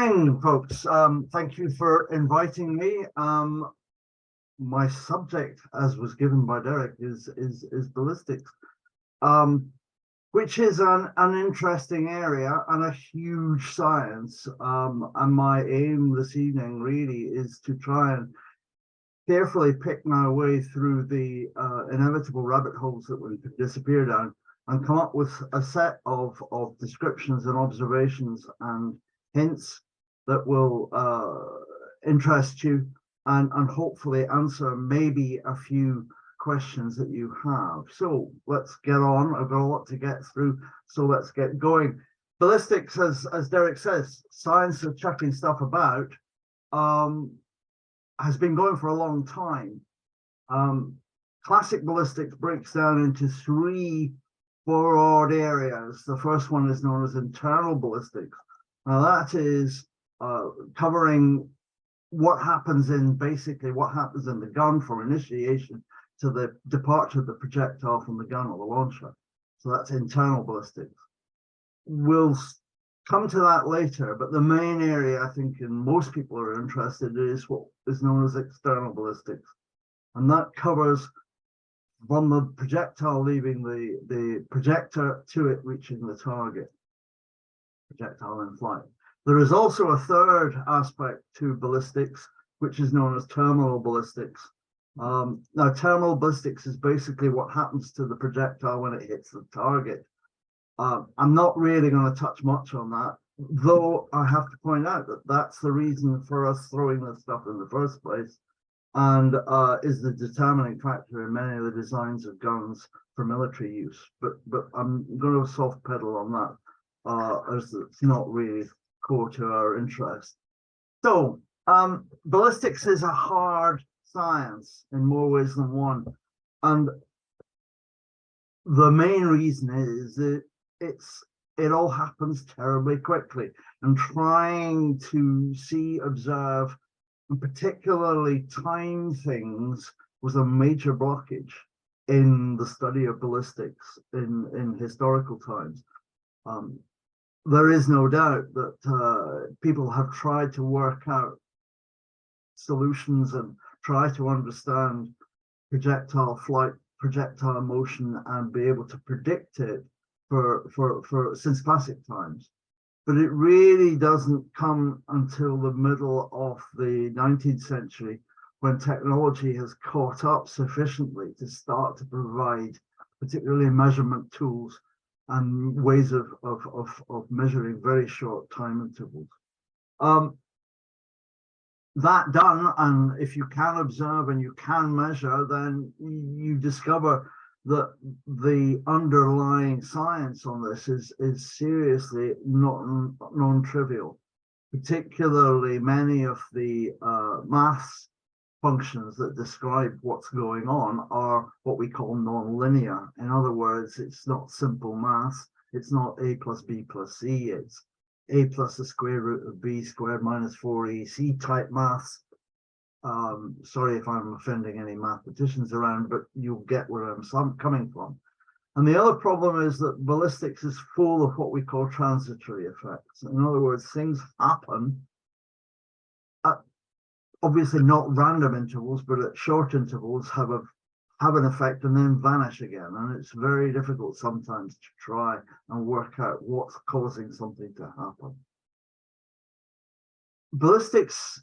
evening, folks. Thank you for inviting me. My subject, as was given by Derek, is ballistics, which is an interesting area and a huge science. And my aim this evening really is to try and carefully pick my way through the inevitable rabbit holes that we could disappear down and come up with a set of descriptions and observations and hints that will interest you and hopefully answer maybe a few questions that you have. So let's get on. I've got a lot to get through, so let's get going. Ballistics, as Derek says, science of chucking stuff about, has been going for a long time. Classic ballistics breaks down into three broad areas. The first one is known as internal ballistics. Now that is covering what happens in the gun from initiation to the departure of the projectile from the gun or the launcher. So that's internal ballistics. We'll come to that later, but the main area I think and most people are interested in is what is known as external ballistics. And that covers from the projectile leaving the projector to it reaching the target, projectile in flight. There is also a third aspect to ballistics, which is known as terminal ballistics. Now, terminal ballistics is basically what happens to the projectile when it hits the target. I'm not really going to touch much on that, though I have to point out that that's the reason for us throwing this stuff in the first place, and is the determining factor in many of the designs of guns for military use. But I'm going to soft pedal on that, as it's not really core to our interest. So ballistics is a hard science in more ways than one, and the main reason is that it all happens terribly quickly, and trying to see, observe, and particularly time things was a major blockage in the study of ballistics in historical times. There is no doubt that people have tried to work out solutions and try to understand projectile flight, projectile motion, and be able to predict it for since classic times. But it really doesn't come until the middle of the 19th century, when technology has caught up sufficiently to start to provide particularly measurement tools and ways of measuring very short time intervals. That done, and if you can observe and you can measure, then you discover that the underlying science on this is seriously not non-trivial. Particularly many of the maths functions that describe what's going on are what we call non-linear. In other words, it's not simple maths. It's not a plus b plus c. It's a plus the square root of b squared minus 4ac type maths. Sorry if I'm offending any mathematicians around, but you'll get where I'm coming from. And the other problem is that ballistics is full of what we call transitory effects. In other words, things happen at obviously not random intervals, but at short intervals have an effect and then vanish again. And it's very difficult sometimes to try and work out what's causing something to happen. Ballistics,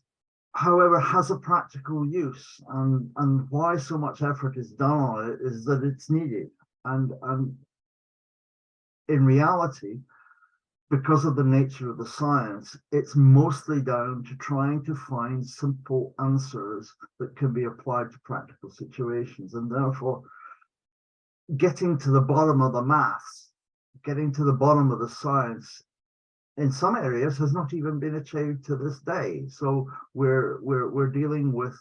however, has a practical use, and why so much effort is done on it is that it's needed. And in reality, because of the nature of the science, it's mostly down to trying to find simple answers that can be applied to practical situations. And therefore, getting to the bottom of the maths, getting to the bottom of the science, in some areas has not even been achieved to this day. So we're dealing with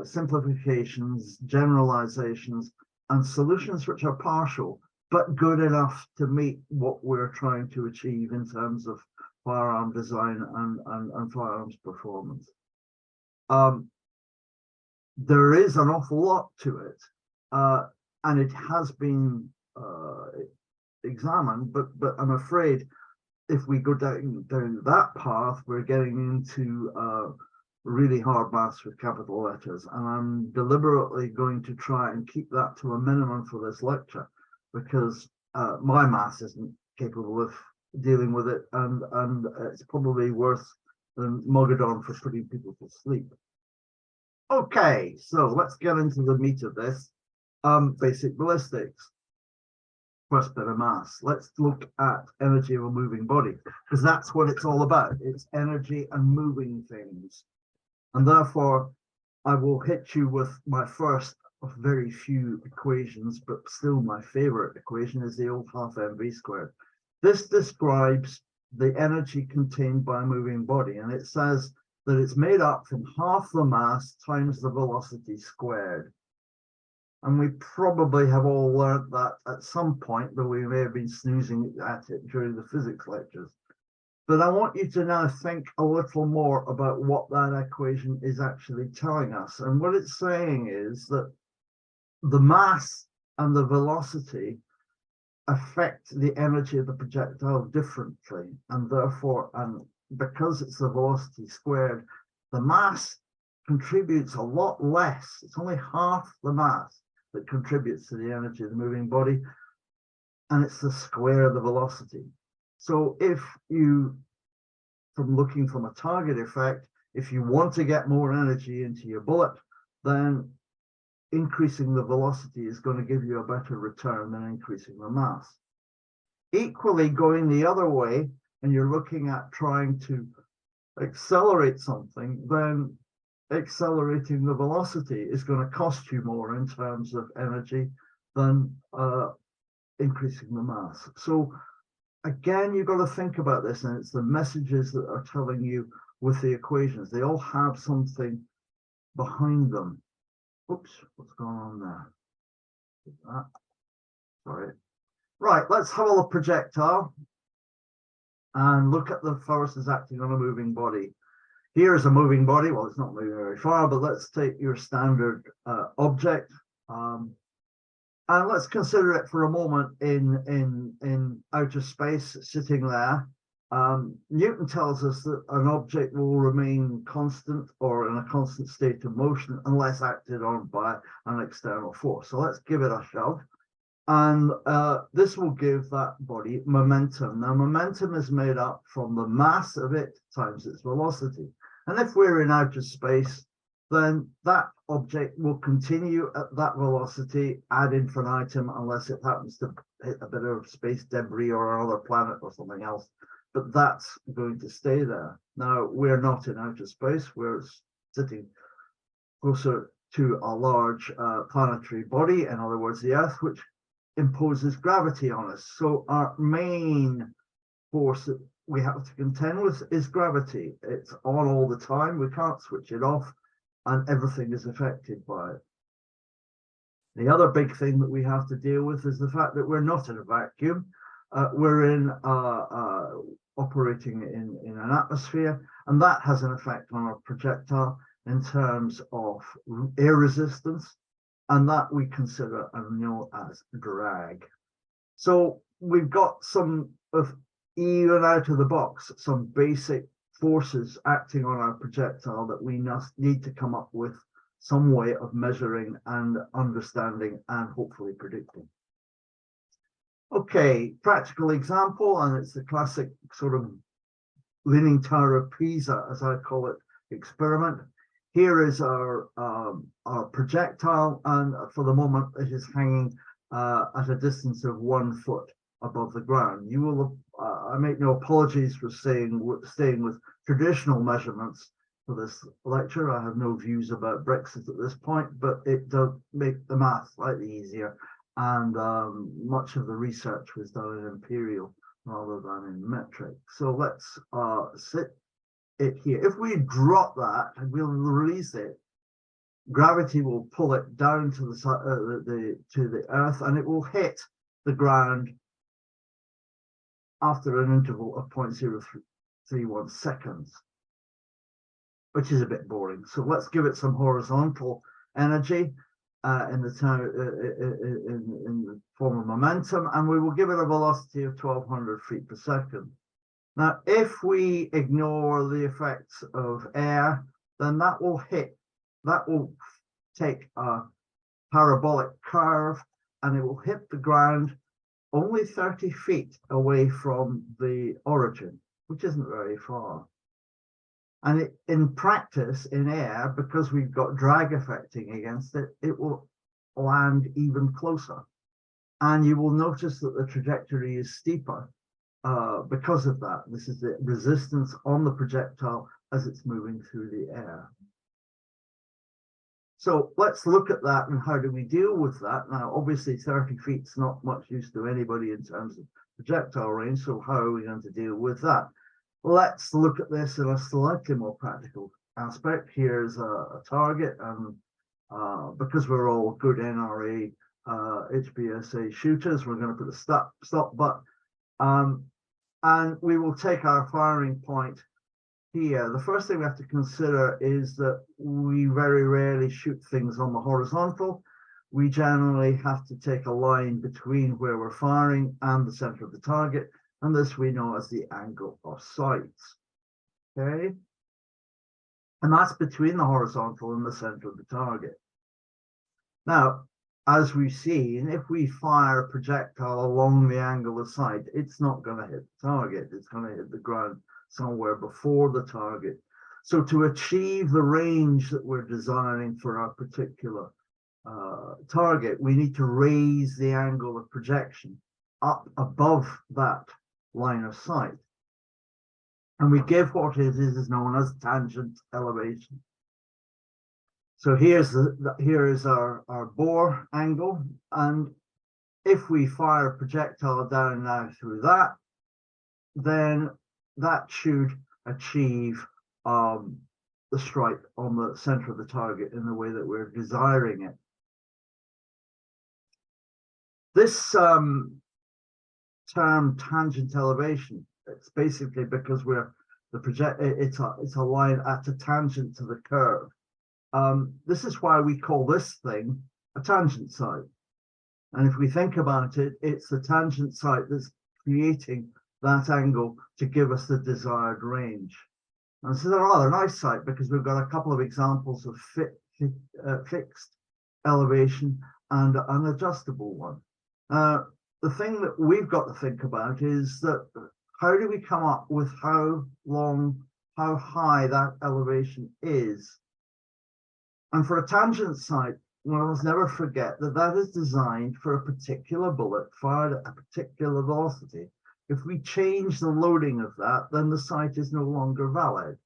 simplifications, generalizations, and solutions which are partial, but good enough to meet what we're trying to achieve in terms of firearm design and firearms performance. There is an awful lot to it, and it has been examined, but I'm afraid if we go down that path, we're getting into really hard maths with capital letters. And I'm deliberately going to try and keep that to a minimum for this lecture, because my maths isn't capable of dealing with it, and it's probably worse than Mogadon for putting people to sleep. Okay, so let's get into the meat of this. Basic ballistics. First bit of maths. Let's look at energy of a moving body, because that's what it's all about. It's energy and moving things. And therefore, I will hit you with my first of very few equations, but still my favorite equation is the old half mv squared. This describes the energy contained by a moving body, and it says that it's made up from half the mass times the velocity squared. And we probably have all learned that at some point, but we may have been snoozing at it during the physics lectures. But I want you to now think a little more about what that equation is actually telling us. And what it's saying is that the mass and the velocity affect the energy of the projectile differently. And therefore, and because it's the velocity squared, the mass contributes a lot less. It's only half the mass that contributes to the energy of the moving body, and it's the square of the velocity. So if you, from looking from a target effect, if you want to get more energy into your bullet, then increasing the velocity is going to give you a better return than increasing the mass. Equally, going the other way, and you're looking at trying to accelerate something, then accelerating the velocity is going to cost you more in terms of energy than increasing the mass. So again, you've got to think about this, and it's the messages that are telling you with the equations. They all have something behind them. Oops, what's going on there? Sorry. Right, let's have a look projectile and look at the forces acting on a moving body. Here is a moving body. Well, it's not moving very far, but let's take your standard object. And let's consider it for a moment in outer space, sitting there. Newton tells us that an object will remain constant or in a constant state of motion unless acted on by an external force. So let's give it a shove. And this will give that body momentum. Now, momentum is made up from the mass of it times its velocity. And if we're in outer space, then that object will continue at that velocity ad infinitum unless it happens to hit a bit of space debris or another planet or something else. But that's going to stay there. Now, we're not in outer space. We're sitting closer to a large planetary body, in other words, the Earth, which imposes gravity on us. So our main force that we have to contend with is gravity. It's on all the time. We can't switch it off, and everything is affected by it. The other big thing that we have to deal with is the fact that we're not in a vacuum. We're in operating in an atmosphere, and that has an effect on our projectile in terms of air resistance, and that we consider and know as drag. So we've got some of, even out of the box, some basic forces acting on our projectile that we need to come up with some way of measuring and understanding and hopefully predicting. Okay, practical example, and it's the classic sort of Leaning Tower of Pisa, as I call it, experiment. Here is our projectile, and for the moment it is hanging at a distance of 1 foot above the ground. You will, I make no apologies for staying with traditional measurements for this lecture. I have no views about Brexit at this point, but it does make the math slightly easier, and much of the research was done in imperial rather than in metric. So let's sit it here. If we drop that and we'll release it, gravity will pull it down to the earth, and it will hit the ground after an interval of 0.031 seconds, which is a bit boring. So let's give it some horizontal energy in the form of momentum, and we will give it a velocity of 1200 feet per second. Now, if we ignore the effects of air, then that will take a parabolic curve and it will hit the ground only 30 feet away from the origin, which isn't very far. And in practice, in air, because we've got drag affecting against it, it will land even closer. And you will notice that the trajectory is steeper because of that. This is the resistance on the projectile as it's moving through the air. So let's look at that and how do we deal with that? Now, obviously 30 feet is not much use to anybody in terms of projectile range, so how are we going to deal with that? Let's look at this in a slightly more practical aspect. Here's a target, and because we're all good NRA HBSA shooters, we're going to put a stop button, and we will take our firing point here. The first thing we have to consider is that we very rarely shoot things on the horizontal. We generally have to take a line between where we're firing and the center of the target, and this we know as the angle of sight. Okay, and that's between the horizontal and the center of the target. Now, as we've seen, if we fire a projectile along the angle of sight, it's not going to hit the target. It's going to hit the ground somewhere before the target. So to achieve the range that we're desiring for our particular target, we need to raise the angle of projection up above that line of sight. And we give what is known as tangent elevation. So here is our bore angle, and if we fire a projectile down now through that, then that should achieve the strike on the center of the target in the way that we're desiring it. This term tangent elevation, it's basically because it's a line at a tangent to the curve. This is why we call this thing a tangent sight. And if we think about it, it's the tangent sight that's creating that angle to give us the desired range. And this is a rather nice sight because we've got a couple of examples of fixed elevation and an adjustable one. The thing that we've got to think about is that how do we come up with how high that elevation is? And for a tangent sight, one must never forget that that is designed for a particular bullet fired at a particular velocity. If we change the loading of that, then the sight is no longer valid.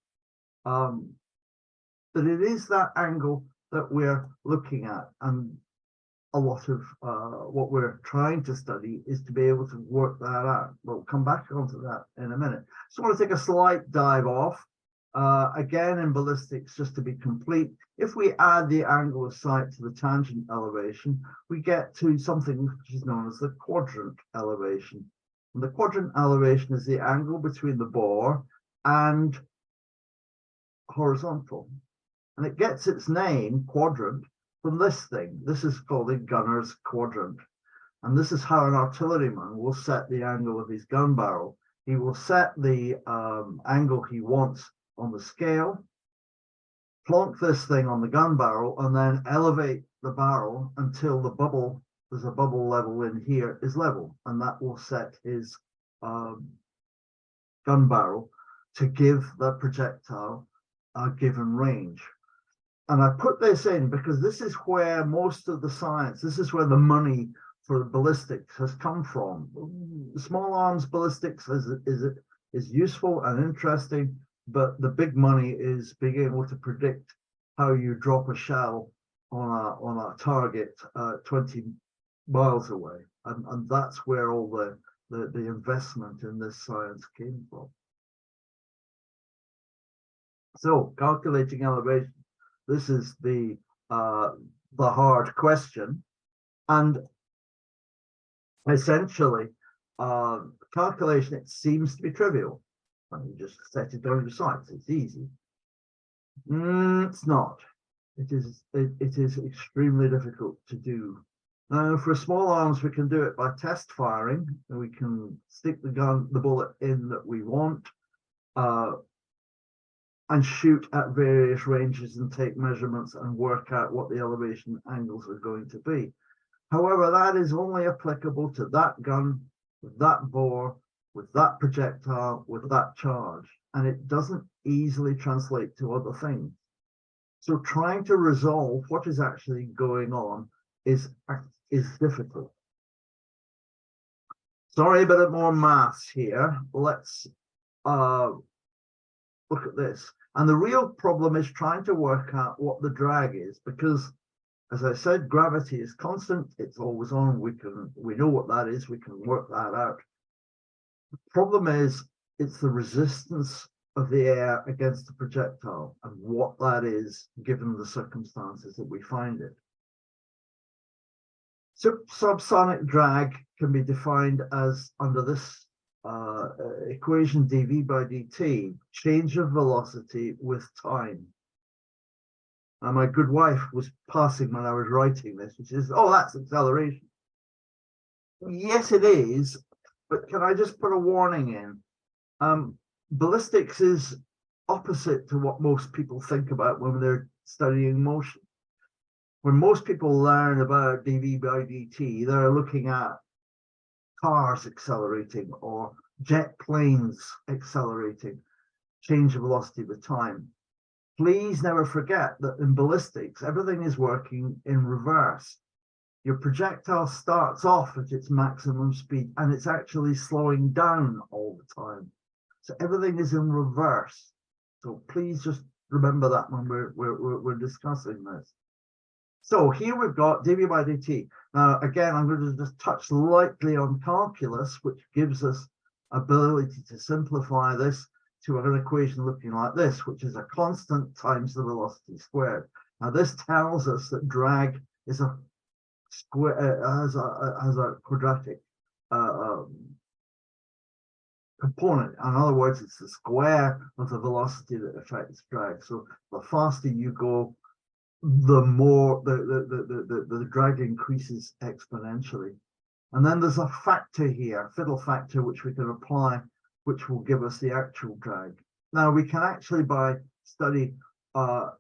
But it is that angle that we're looking at, and a lot of what we're trying to study is to be able to work that out. We'll come back onto that in a minute. So I want to take a slight dive off. Again, in ballistics, just to be complete, if we add the angle of sight to the tangent elevation, we get to something which is known as the quadrant elevation. And the quadrant elevation is the angle between the bore and horizontal. And it gets its name, quadrant, from this thing. This is called a gunner's quadrant. And this is how an artilleryman will set the angle of his gun barrel. He will set the angle he wants on the scale, plonk this thing on the gun barrel, and then elevate the barrel until there's a bubble level in here is level, and that will set his gun barrel to give the projectile a given range. And I put this in because this is where most of the science, this is where the money for ballistics has come from. Small arms ballistics is useful and interesting, but the big money is being able to predict how you drop a shell on a target 20 miles away, and that's where all the investment in this science came from. So calculating elevation, this is the hard question, and essentially calculation, it seems to be trivial. And you just set it on your sights. It's easy. It's not. It is extremely difficult to do. Now, for small arms, we can do it by test firing. We can stick the bullet in that we want, and shoot at various ranges and take measurements and work out what the elevation angles are going to be. However, that is only applicable to that gun, with that bore, with that projectile, with that charge, and it doesn't easily translate to other things. So trying to resolve what is actually going on is difficult. Sorry, a bit more maths here. Let's look at this. And the real problem is trying to work out what the drag is, because, as I said, gravity is constant. It's always on. We know what that is. We can work that out. The problem is it's the resistance of the air against the projectile and what that is given the circumstances that we find it. Subsonic drag can be defined as, under this equation, dv by dt, change of velocity with time. And my good wife was passing when I was writing this, which is, oh, that's acceleration. Yes, it is, but can I just put a warning in? Ballistics is opposite to what most people think about when they're studying motion. When most people learn about dv by dt, they're looking at cars accelerating or jet planes accelerating, change of velocity with time. Please never forget that in ballistics, everything is working in reverse. Your projectile starts off at its maximum speed and it's actually slowing down all the time. So everything is in reverse. So please just remember that when we're discussing this. So here we've got dv by dt. Now, again, I'm going to just touch lightly on calculus, which gives us ability to simplify this to an equation looking like this, which is a constant times the velocity squared. Now, this tells us that drag is a square, has a quadratic component. In other words, it's the square of the velocity that affects drag. So the faster you go, the more the drag increases exponentially. And then there's a factor here, fiddle factor, which we can apply, which will give us the actual drag. Now we can actually, by study,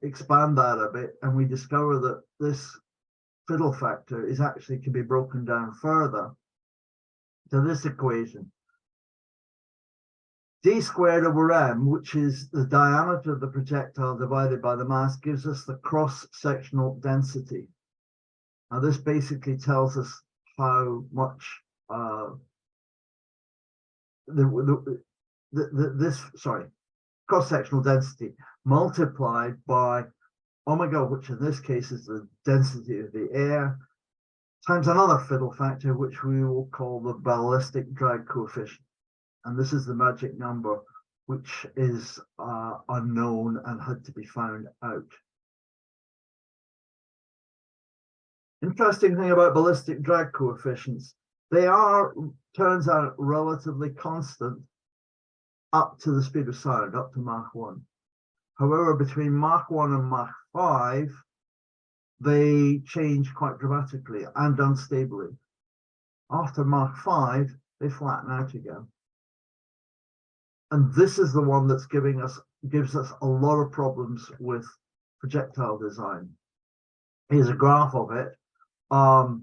expand that a bit, and we discover that this fiddle factor is actually can be broken down further to this equation. D squared over m, which is the diameter of the projectile divided by the mass, gives us the cross-sectional density. Now this basically tells us how much cross-sectional density multiplied by omega, which in this case is the density of the air, times another fiddle factor, which we will call the ballistic drag coefficient. And this is the magic number, which is unknown and had to be found out. Interesting thing about ballistic drag coefficients, they are, turns out, relatively constant up to the speed of sound, up to Mach 1. However, between Mach 1 and Mach 5, they change quite dramatically and unstably. After Mach 5, they flatten out again. And this is the one that's gives us a lot of problems with projectile design. Here's a graph of it. Out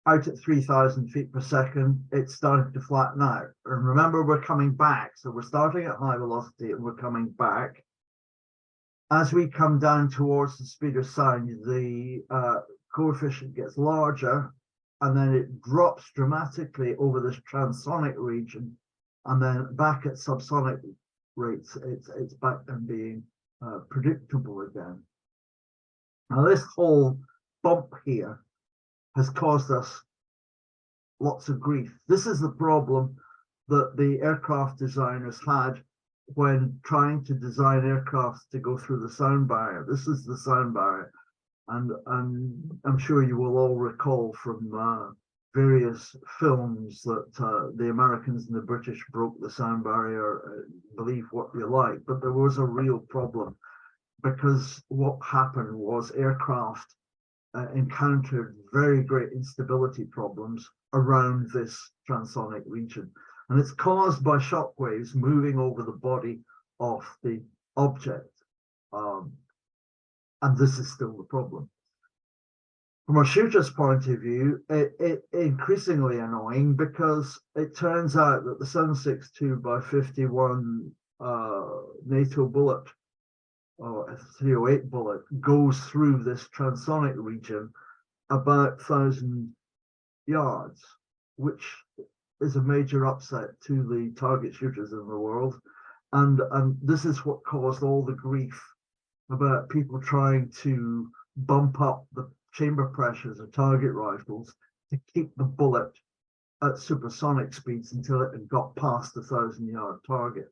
at 3,000 feet per second, it's starting to flatten out. And remember, we're coming back. So we're starting at high velocity and we're coming back. As we come down towards the speed of sound, the coefficient gets larger, and then it drops dramatically over this transonic region. And then back at subsonic rates, it's back and being predictable again. Now, this whole bump here has caused us lots of grief. This is the problem that the aircraft designers had when trying to design aircraft to go through the sound barrier. This is the sound barrier. And I'm sure you will all recall from various films that the Americans and the British broke the sound barrier, believe what you like, but there was a real problem, because what happened was aircraft encountered very great instability problems around this transonic region. And it's caused by shock waves moving over the body of the object. And this is still the problem. From a shooter's point of view, it's increasingly annoying because it turns out that the 7.62 by 51 NATO bullet or 308 bullet goes through this transonic region about 1,000 yards, which is a major upset to the target shooters in the world. And this is what caused all the grief about people trying to bump up the chamber pressures of target rifles to keep the bullet at supersonic speeds until it had got past the 1,000-yard target.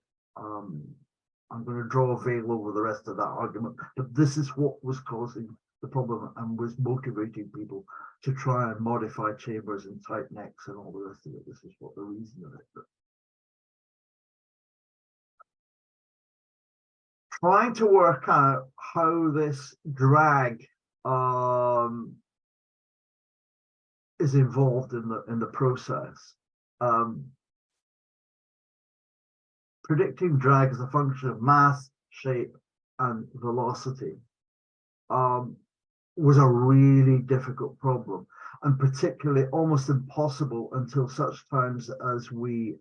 I'm going to draw a veil over the rest of that argument, but this is what was causing the problem and was motivating people to try and modify chambers and tight necks and all the rest of it. This is what the reason of it. Trying to work out how this drag is involved in the process. Predicting drag as a function of mass, shape, and velocity was a really difficult problem, and particularly almost impossible until such times as we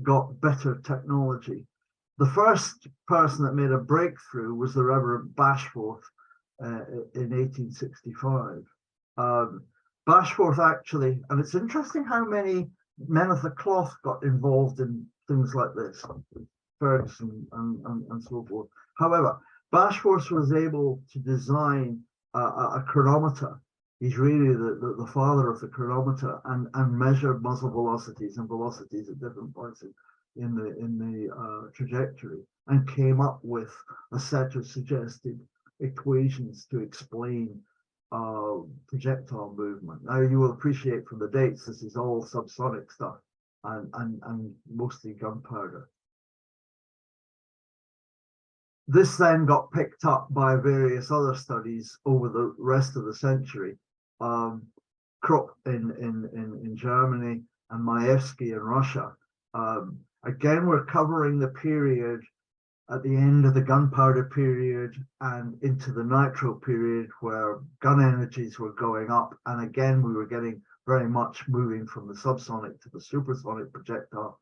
got better technology. The first person that made a breakthrough was the Reverend Bashforth in 1865. Bashforth actually, and it's interesting how many men of the cloth got involved in things like this, Ferguson and so forth. However, Bashforth was able to design a chronometer. He's really the father of the chronometer, and measure muzzle velocities and velocities at different points in the trajectory, and came up with a set of suggested equations to explain projectile movement. Now you will appreciate from the dates this is all subsonic stuff and mostly gunpowder. This then got picked up by various other studies over the rest of the century. Krupp in Germany and Maevsky in Russia. Again, we're covering the period at the end of the gunpowder period and into the nitro period, where gun energies were going up. And again, we were getting very much moving from the subsonic to the supersonic projectile.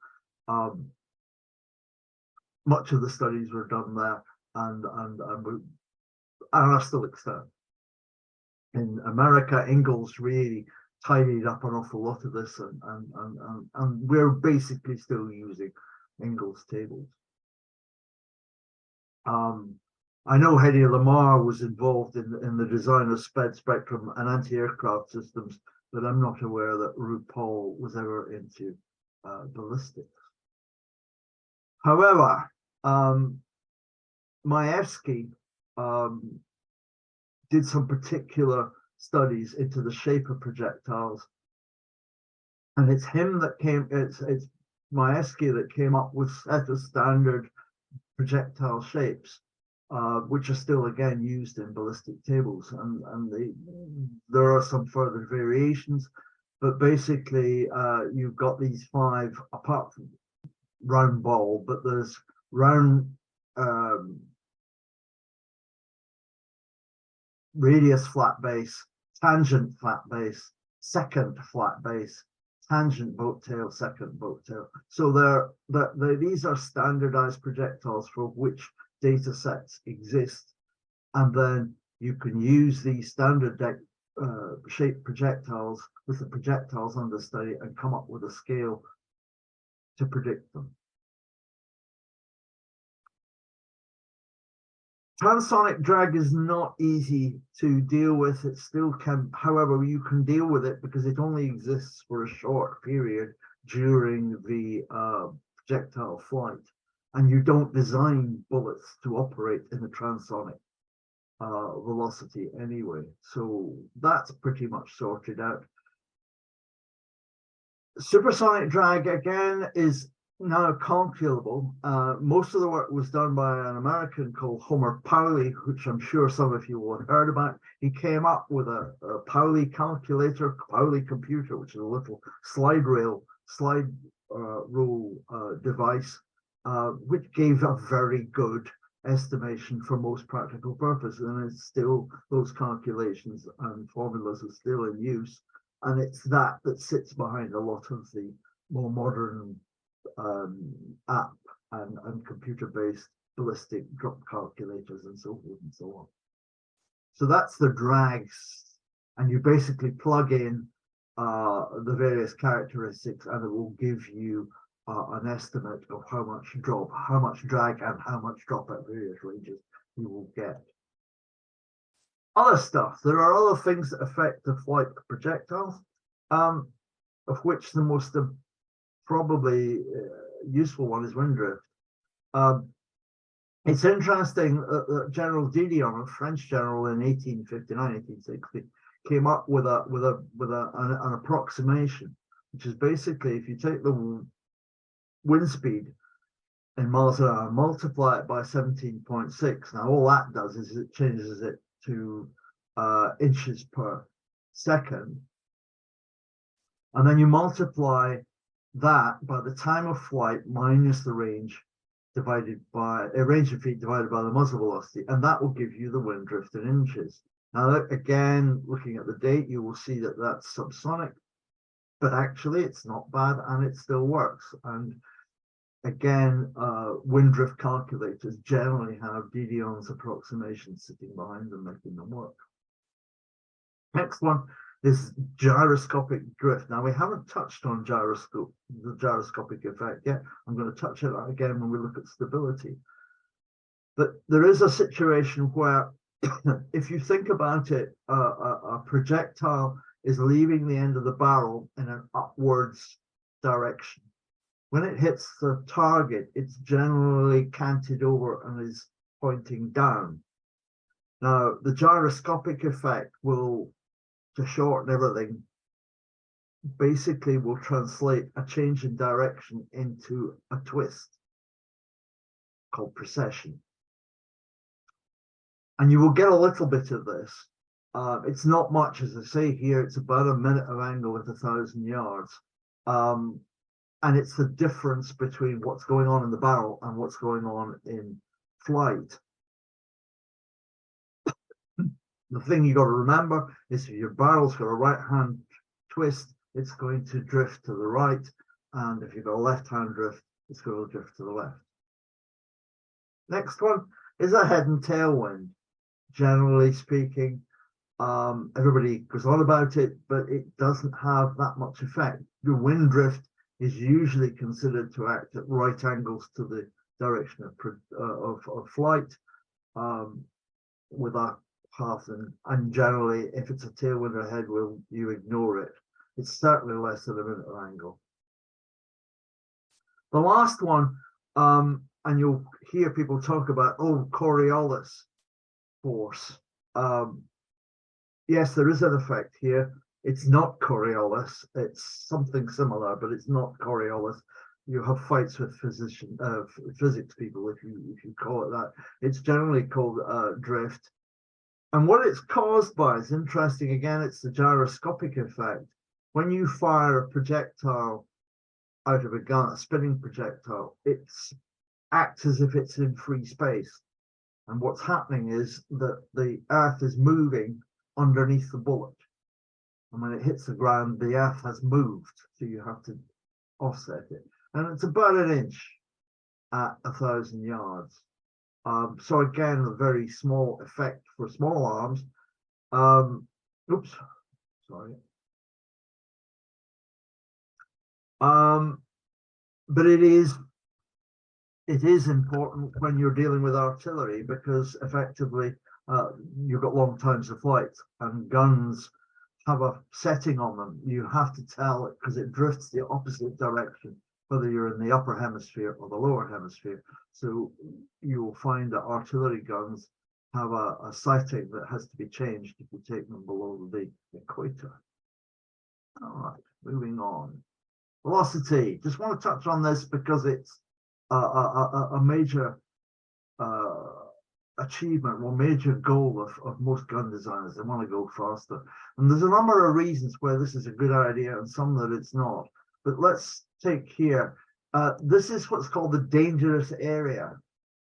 Much of the studies were done there and are still extant. In America, Ingalls really tidied up an awful lot of this, and we're basically still using Ingalls tables. I know Hedy Lamarr was involved in the design of sped spectrum and anti-aircraft systems, but I'm not aware that RuPaul was ever into ballistics. However, Maevsky did some particular studies into the shape of projectiles, and it's Maevsky that came up with a set of standard projectile shapes, which are still again used in ballistic tables, and there are some further variations, but basically you've got these five, apart from round ball, but there's round radius flat base, tangent flat base, second flat base, tangent boat tail, second boat tail. So these are standardized projectiles for which data sets exist, and then you can use these standard shaped projectiles with the projectiles understudy and come up with a scale to predict them. Transonic drag is not easy to deal with. It still can, however, you can deal with it because it only exists for a short period during the projectile flight, and you don't design bullets to operate in the transonic velocity anyway. So that's pretty much sorted out. Supersonic drag again is now calculable. Most of the work was done by an American called Homer Pauli, which I'm sure some of you will have heard about. He came up with a Pauli calculator, Pauli computer, which is a little slide rule device, which gave a very good estimation for most practical purposes. And it's still, those calculations and formulas are still in use. And it's that sits behind a lot of the more modern app and computer-based ballistic drop calculators and so forth and so on. So that's the drags, and you basically plug in the various characteristics, and it will give you an estimate of how much drop, how much drag, and how much drop at various ranges you will get. Other stuff, there are other things that affect the flight of projectiles, of which the most probably useful one is wind drift. It's interesting that General Didion, a French general in 1859, 1860, came up with an approximation, which is basically if you take the wind speed in miles an hour, multiply it by 17.6. Now all that does is it changes it to inches per second, and then you multiply that by the time of flight minus the range divided by a range of feet divided by the muzzle velocity, and that will give you the wind drift in inches. Now again, looking at the date, you will see that that's subsonic, but actually it's not bad and it still works. And again, wind drift calculators generally have Didion's approximations sitting behind them, making them work. Next one is gyroscopic drift. Now we haven't touched on the gyroscopic effect yet. I'm going to touch it again when we look at stability. But there is a situation where if you think about it, a projectile is leaving the end of the barrel in an upwards direction. When it hits the target, it's generally canted over and is pointing down. Now, the gyroscopic effect will, to shorten everything, basically will translate a change in direction into a twist called precession. And you will get a little bit of this. It's not much, as I say here, it's about a minute of angle at 1,000 yards. And it's the difference between what's going on in the barrel and what's going on in flight. The thing you got to remember is if your barrel's got a right-hand twist, it's going to drift to the right. And if you've got a left-hand drift, it's going to drift to the left. Next one is a head and tail wind. Generally speaking, everybody goes on about it, but it doesn't have that much effect. The wind drift is usually considered to act at right angles to the direction of flight, with a path, and generally, if it's a tailwind or headwind, you ignore it. It's certainly less than a minute of angle. The last one, and you'll hear people talk about, Coriolis force. Yes, there is an effect here. It's not Coriolis. It's something similar, but it's not Coriolis. You have fights with physics people, if you call it that. It's generally called drift. And what it's caused by is interesting. Again, it's the gyroscopic effect. When you fire a projectile out of a gun, a spinning projectile, it acts as if it's in free space. And what's happening is that the earth is moving underneath the bullet. And when it hits the ground, the earth has moved, so you have to offset it. And it's about an inch at 1,000 yards. So again, a very small effect for small arms. Oops, sorry. But it is important when you're dealing with artillery, because effectively you've got long times of flight, and guns have a setting on them. You have to tell it because it drifts the opposite direction, whether you're in the upper hemisphere or the lower hemisphere. So you'll find that artillery guns have a sighting that has to be changed if you take them below the equator. All right, moving on. Velocity. Just want to touch on this because it's a major achievement or major goal of most gun designers. They want to go faster. And there's a number of reasons where this is a good idea and some that it's not. But let's take here. This is what's called the dangerous area.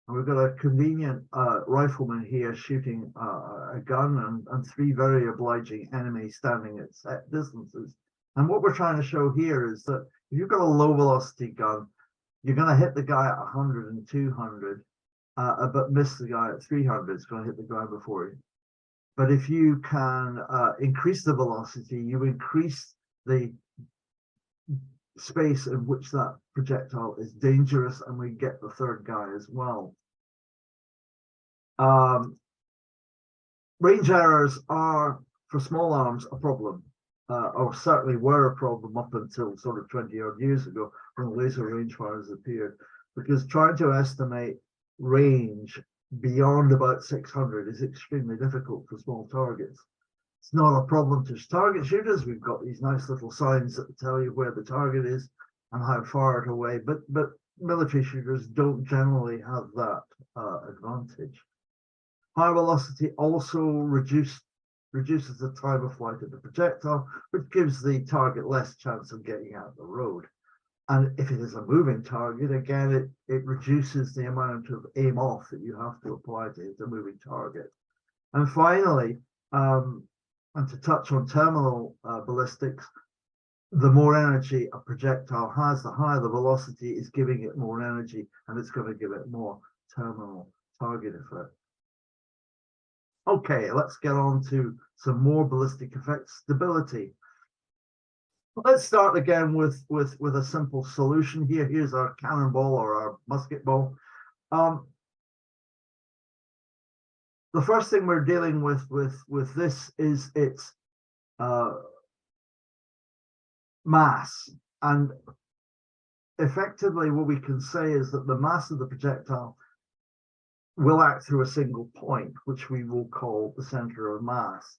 And we've got a convenient rifleman here shooting a gun and three very obliging enemies standing at set distances. And what we're trying to show here is that if you've got a low velocity gun, you're going to hit the guy at 100 and 200, but miss the guy at 300. It's going to hit the ground before you. But if you can increase the velocity, you increase the space in which that projectile is dangerous, and we get the third guy as well. Range errors are, for small arms, a problem. Or certainly were a problem up until sort of 20 odd years ago when laser rangefinders appeared, because trying to estimate range beyond about 600 is extremely difficult for small targets. It's not a problem to target shooters. We've got these nice little signs that tell you where the target is and how far it away, but military shooters don't generally have that advantage. High velocity also reduces the time of flight of the projectile, which gives the target less chance of getting out the road. And if it is a moving target, again, it reduces the amount of aim off that you have to apply to hit a moving target. And finally, and to touch on terminal ballistics, the more energy a projectile has, the higher the velocity is giving it more energy, and it's going to give it more terminal target effect. Okay, let's get on to some more ballistic effects. Stability. Let's start again with a simple solution here. Here's our cannonball or our musket ball. The first thing we're dealing with this is its mass. And effectively what we can say is that the mass of the projectile will act through a single point, which we will call the center of mass.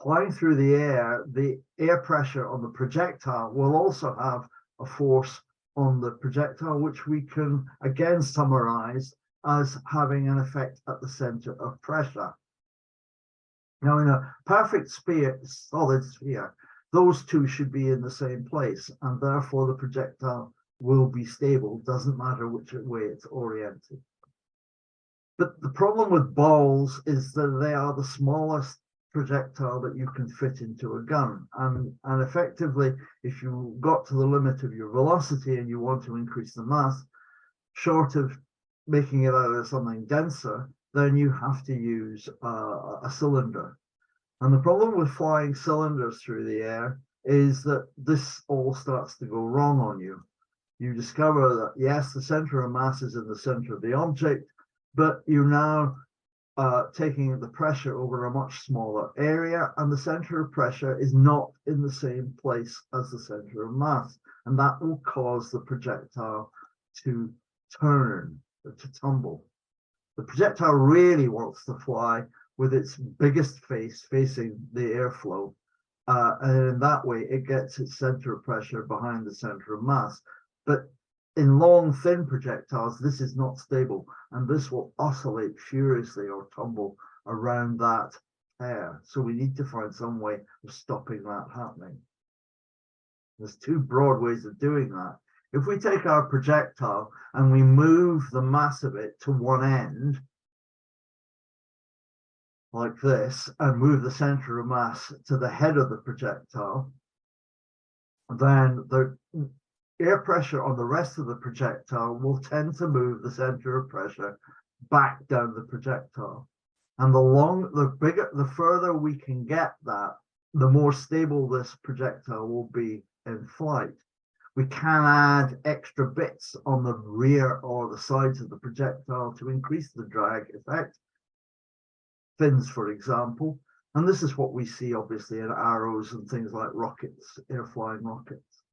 Flying through the air pressure on the projectile will also have a force on the projectile, which we can again summarize as having an effect at the center of pressure. Now, in a perfect sphere, solid sphere, those two should be in the same place, and therefore the projectile will be stable, doesn't matter which way it's oriented. But the problem with balls is that they are the smallest projectile that you can fit into a gun, and effectively, if you got to the limit of your velocity and you want to increase the mass, short of making it out of something denser, then you have to use a cylinder. And the problem with flying cylinders through the air is that this all starts to go wrong on you. You discover that, yes, the center of mass is in the center of the object, but you're now taking the pressure over a much smaller area, and the center of pressure is not in the same place as the center of mass. And that will cause the projectile to turn, to tumble. The projectile really wants to fly with its biggest face facing the airflow. And in that way, it gets its center of pressure behind the center of mass. But in long, thin projectiles, this is not stable, and this will oscillate furiously or tumble around that pair. So we need to find some way of stopping that happening. There's two broad ways of doing that. If we take our projectile and we move the mass of it to one end, like this, and move the center of mass to the head of the projectile, then the air pressure on the rest of the projectile will tend to move the center of pressure back down the projectile. And the further we can get that, the more stable this projectile will be in flight. We can add extra bits on the rear or the sides of the projectile to increase the drag effect. Fins, for example. And this is what we see obviously in arrows and things like rockets, air-flying rockets.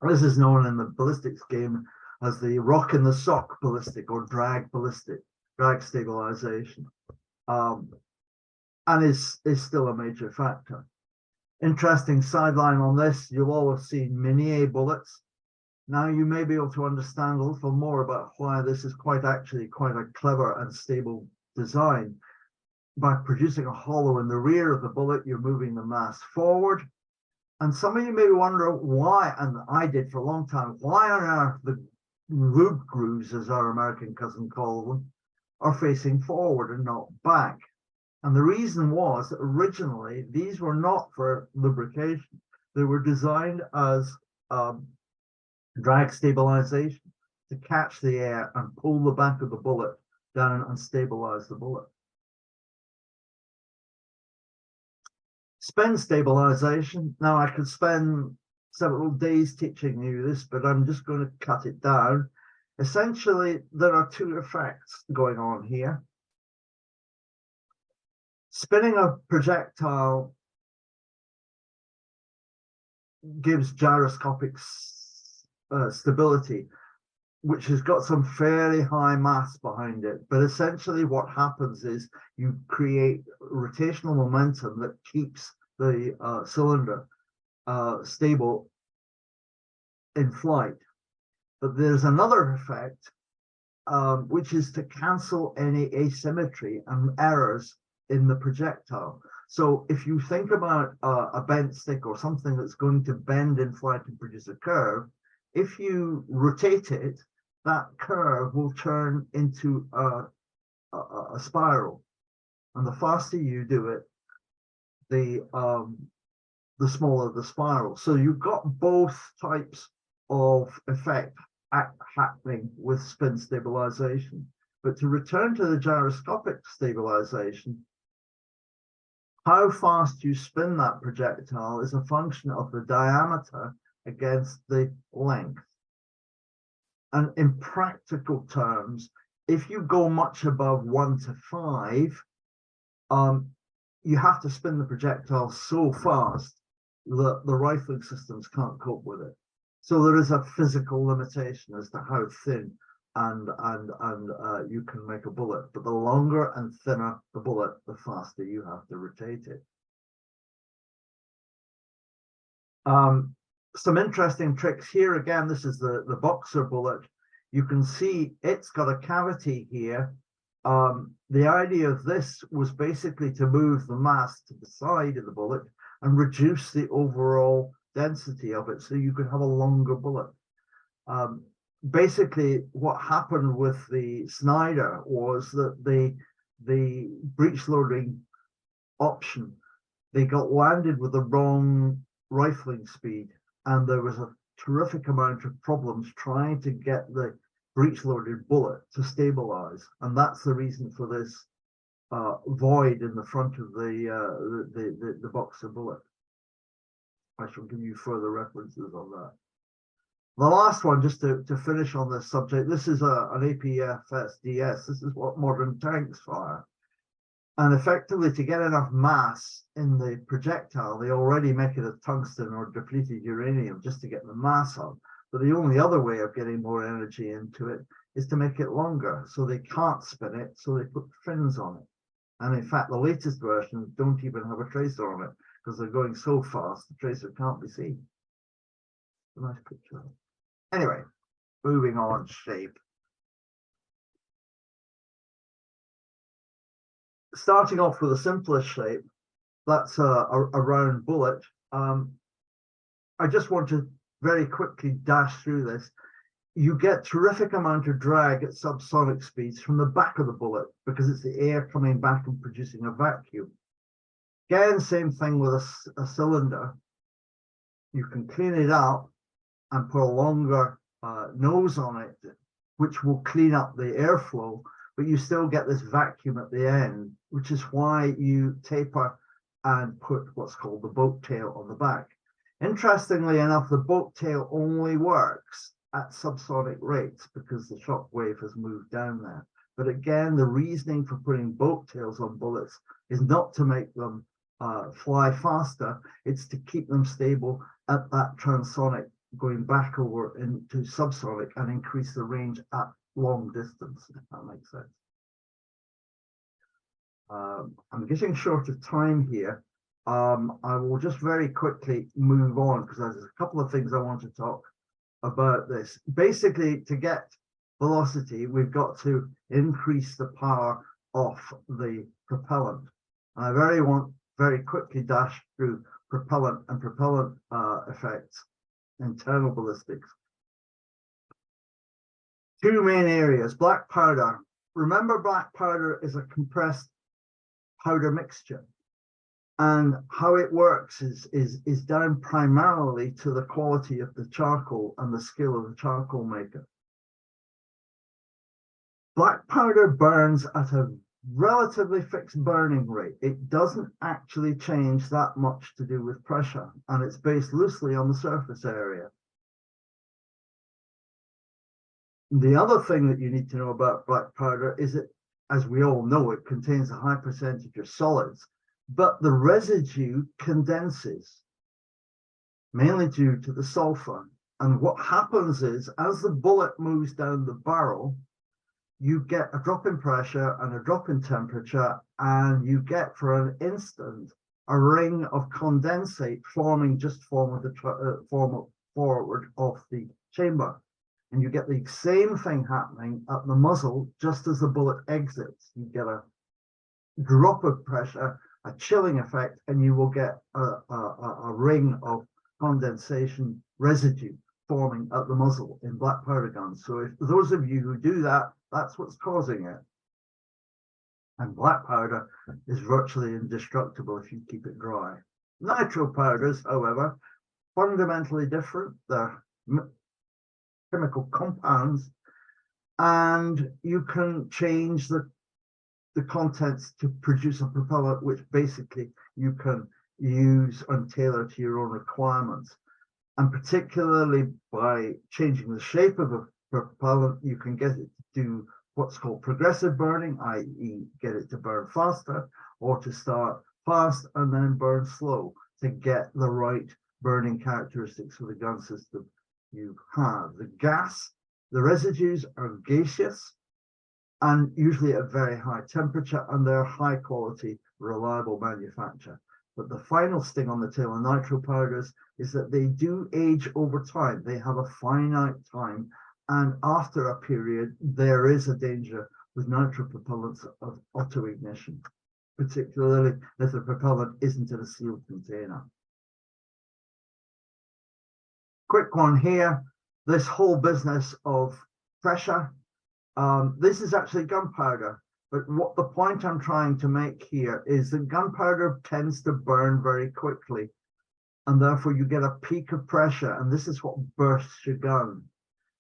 This is known in the ballistics game as the rock in the sock ballistic or drag ballistic, drag stabilization, and is still a major factor. Interesting sideline on this, you'll all have seen mini-A bullets. Now you may be able to understand a little more about why this is actually quite a clever and stable design. By producing a hollow in the rear of the bullet, you're moving the mass forward. And some of you may wonder why, and I did for a long time, why on earth the lube grooves, as our American cousin called them, are facing forward and not back. And the reason was that originally these were not for lubrication. They were designed as drag stabilization to catch the air and pull the back of the bullet down and stabilize the bullet. Spin stabilization. Now I could spend several days teaching you this, but I'm just going to cut it down. Essentially, there are two effects going on here. Spinning a projectile gives gyroscopic stability, which has got some fairly high mass behind it. But essentially what happens is you create rotational momentum that keeps the cylinder stable in flight. But there's another effect, which is to cancel any asymmetry and errors in the projectile. So if you think about a bent stick or something that's going to bend in flight and produce a curve, if you rotate it, that curve will turn into a spiral. And the faster you do it, the smaller the spiral. So you've got both types of effect happening with spin stabilization. But to return to the gyroscopic stabilization, how fast you spin that projectile is a function of the diameter against the length. And in practical terms, if you go much above 1 to 5, you have to spin the projectile so fast that the rifling systems can't cope with it. So there is a physical limitation as to how thin and you can make a bullet. But the longer and thinner the bullet, the faster you have to rotate it. Some interesting tricks here. Again, this is the boxer bullet. You can see it's got a cavity here. The idea of this was basically to move the mass to the side of the bullet and reduce the overall density of it so you could have a longer bullet. Basically, what happened with the Snyder was that the breech loading option, they got landed with the wrong rifling speed, and there was a terrific amount of problems trying to get the breech loaded bullet to stabilize, and that's the reason for this void in the front of the boxer bullet. I shall give you further references on that. The last one, just to finish on this subject, this is an APFS-DS. This is what modern tanks fire. And effectively, to get enough mass in the projectile, they already make it of tungsten or depleted uranium just to get the mass up. But the only other way of getting more energy into it is to make it longer. So they can't spin it, so they put fins on it. And in fact, the latest versions don't even have a tracer on it because they're going so fast, the tracer can't be seen. A nice picture. Anyway, moving on, shape. Starting off with the simplest shape, that's a round bullet. I just want to very quickly dash through this. You get terrific amount of drag at subsonic speeds from the back of the bullet because it's the air coming back and producing a vacuum. Again, same thing with a cylinder. You can clean it up and put a longer nose on it, which will clean up the airflow, but you still get this vacuum at the end, which is why you taper and put what's called the boat tail on the back. Interestingly enough, the boat tail only works at subsonic rates because the shock wave has moved down there. But again, the reasoning for putting boat tails on bullets is not to make them fly faster, it's to keep them stable at that transonic, going back over into subsonic and increase the range at long distance, if that makes sense. I'm getting short of time here. I will just very quickly move on because there's a couple of things I want to talk about this. Basically, to get velocity, we've got to increase the power of the propellant. I want very quickly dash through propellant and propellant effects, internal ballistics. Two main areas, black powder. Remember, black powder is a compressed powder mixture. And how it works is down primarily to the quality of the charcoal and the skill of the charcoal maker. Black powder burns at a relatively fixed burning rate. It doesn't actually change that much to do with pressure, and it's based loosely on the surface area. The other thing that you need to know about black powder is that, as we all know, it contains a high percentage of solids, but the residue condenses, mainly due to the sulfur. And what happens is, as the bullet moves down the barrel, you get a drop in pressure and a drop in temperature, and you get, for an instant, a ring of condensate forming just forward of the chamber. And you get the same thing happening at the muzzle just as the bullet exits. You get a drop of pressure, a chilling effect, and you will get a ring of condensation residue forming at the muzzle in black powder guns. So if those of you who do that, that's what's causing it. And black powder is virtually indestructible if you keep it dry. Nitro powders, however, fundamentally different. They're chemical compounds, and you can change the contents to produce a propellant which basically you can use and tailor to your own requirements. And particularly by changing the shape of a propellant, you can get it to do what's called progressive burning, i.e. get it to burn faster, or to start fast and then burn slow to get the right burning characteristics for the gun system you have. The gas, the residues are gaseous and usually at very high temperature, and they're high quality, reliable manufacture. But the final sting on the tail of nitro powders is that they do age over time. They have a finite time, and after a period, there is a danger with nitro propellants of auto-ignition, particularly if the propellant isn't in a sealed container. Quick one here, this whole business of pressure. This is actually gunpowder, but what the point I'm trying to make here is that gunpowder tends to burn very quickly, and therefore you get a peak of pressure, and this is what bursts your gun.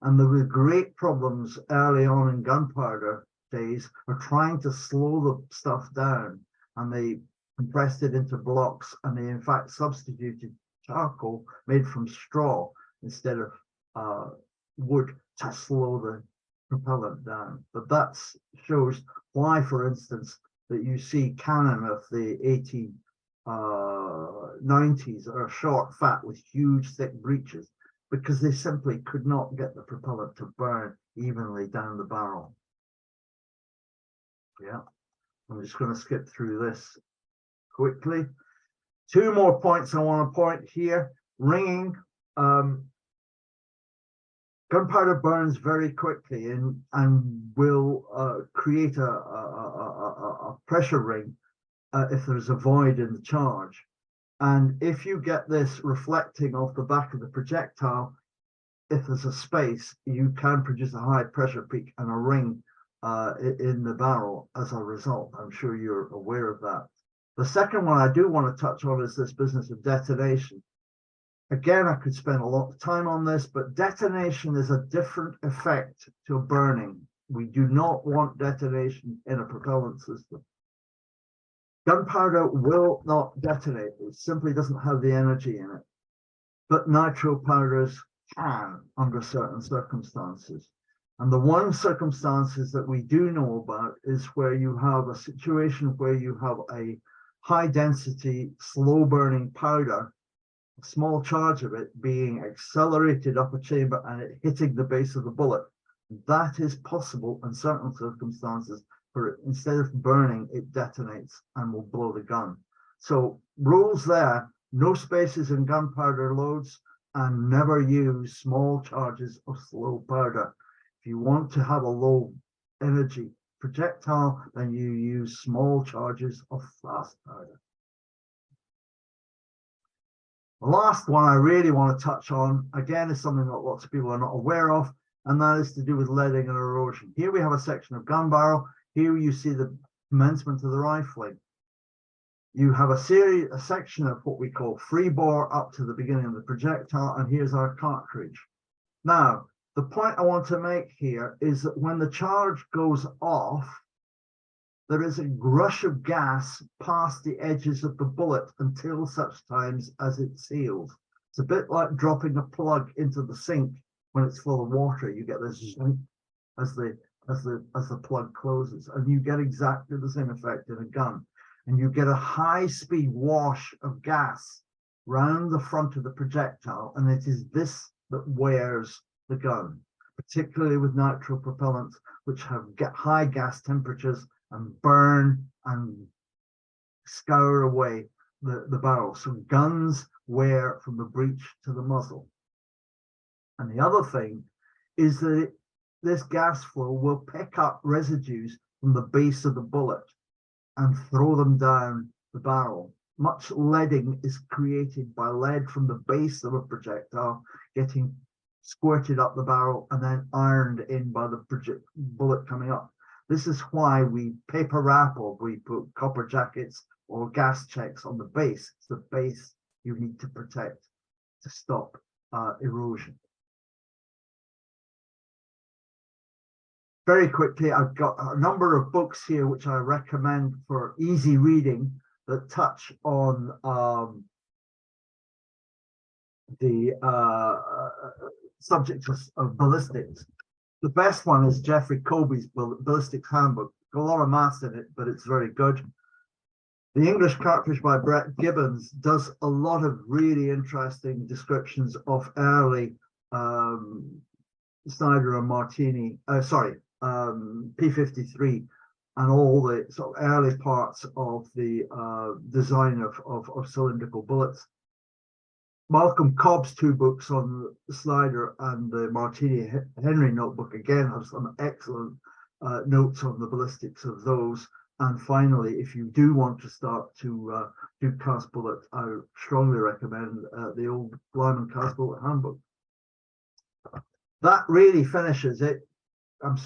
And there were great problems early on in gunpowder days of trying to slow the stuff down, and they compressed it into blocks, and they in fact substituted charcoal made from straw instead of wood to slow the propellant down. But that shows why, for instance, that you see cannon of the 1890s are short, fat, with huge, thick breeches, because they simply could not get the propellant to burn evenly down the barrel. Yeah, I'm just going to skip through this quickly. Two more points I want to point here. Ringing. Gunpowder burns very quickly and will create a pressure ring if there's a void in the charge. And if you get this reflecting off the back of the projectile, if there's a space, you can produce a high pressure peak and a ring in the barrel as a result. I'm sure you're aware of that. The second one I do want to touch on is this business of detonation. Again, I could spend a lot of time on this, but detonation is a different effect to burning. We do not want detonation in a propellant system. Gunpowder will not detonate. It simply doesn't have the energy in it. But nitro powders can under certain circumstances. And the one circumstances that we do know about is where you have a situation where you have a high density, slow burning powder, a small charge of it being accelerated up a chamber and it hitting the base of the bullet. That is possible in certain circumstances, where instead of burning, it detonates and will blow the gun. So rules there, no spaces in gunpowder loads, and never use small charges of slow powder. If you want to have a low energy projectile, then you use small charges of fast powder. The last one I really want to touch on, again, is something that lots of people are not aware of, and that is to do with leading and erosion. Here we have a section of gun barrel. Here you see the commencement of the rifling. You have a section of what we call free bore up to the beginning of the projectile, and here's our cartridge. Now, the point I want to make here is that when the charge goes off, there is a gush of gas past the edges of the bullet until such times as it seals. It's a bit like dropping a plug into the sink when it's full of water. You get this as the plug closes, and you get exactly the same effect in a gun. And you get a high-speed wash of gas round the front of the projectile, and it is this that wears the gun, particularly with nitro propellants, which have high gas temperatures and burn and scour away the barrel. So guns wear from the breech to the muzzle. And the other thing is that this gas flow will pick up residues from the base of the bullet and throw them down the barrel. Much leading is created by lead from the base of a projectile getting squirted up the barrel and then ironed in by the bullet coming up. This is why we paper wrap or we put copper jackets or gas checks on the base. It's the base you need to protect to stop erosion. Very quickly, I've got a number of books here which I recommend for easy reading that touch on the subject of ballistics. The best one is Jeffrey Colby's Ballistics Handbook. Got a lot of maths in it, but it's very good. The English Cartridge by Brett Gibbons does a lot of really interesting descriptions of early Snyder and Martini, P53, and all the sort of early parts of the design of cylindrical bullets. Malcolm Cobb's two books on Snyder and the Martini Henry notebook again have some excellent notes on the ballistics of those. And finally, if you do want to start to do cast bullet, I strongly recommend the old Lyman Cast Bullet Handbook. That really finishes it. I'm